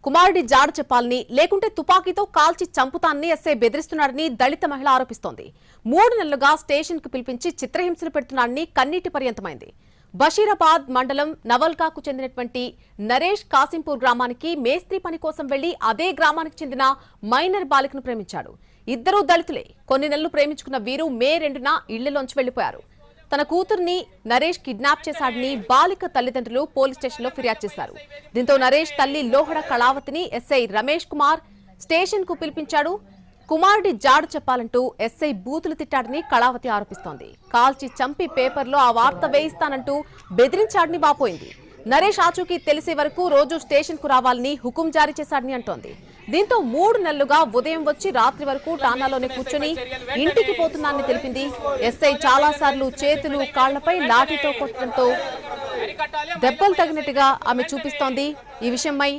కుమారుడి జాడ చెప్పాలని లేకుంటే తుపాకీతో కాల్చి చంపుతానని ఎస్ఐ బెదిరిస్తున్నాడని దళిత మహిళ ఆరోపిస్తోంది. 3 నెలలుగా స్టేషన్ కు పిలిపించి చిత్రహింసలు పెడుతున్నాడని కన్నీటి పర్యంతమైంది. బషీరాబాద్ మండలం నవల్కాకు చెందినటువంటి నరేష్ కాసింపూర్ గ్రామానికి మేస్త్రి పని కోసం వెళ్లి అదే గ్రామానికి చెందిన మైనర్ బాలికను ప్రేమించాడు. ఇద్దరూ దళితులే. కొన్ని నెలలు ప్రేమించుకున్న వీరు మే 2న ఇళ్లలోంచి వెళ్లిపోయారు. తన కూతుర్ని నరేష్ కిడ్నాప్ చేశాడని బాలిక తల్లిదండ్రులు పోలీస్ స్టేషన్లో ఫిర్యాదు చేశారు. దీంతో నరేష్ తల్లి లోహడ కళావతిని ఎస్ఐ రమేష్ కుమార్ స్టేషన్ కు పిలిపించాడు. కుమారుడి జాడు చెప్పాలంటూ ఎస్ఐ బూతులు తిట్టాడని కళావతి ఆరోపిస్తోంది. కాల్చి చంపి పేపర్లో ఆ వార్త వేయిస్తానంటూ బెదిరించాడని వాపోయింది. నరేష్ ఆచూకీ తెలిసే వరకు రోజు స్టేషన్ కు రావాలని హుకుం జారీ చేశాడని అంటోంది. దీంతో 3 నెలలుగా ఉదయం వచ్చి రాత్రి వరకు టానాలోనే కూర్చొని ఇంటికి పోతున్నానని తెలిపింది. ఎస్ఐ చాలా సార్లు చేతులు కాళ్లపై లాఠీతో కొట్టడంతో దెబ్బలు తగినట్టుగా ఆమె చూపిస్తోంది. ఈ విషయమై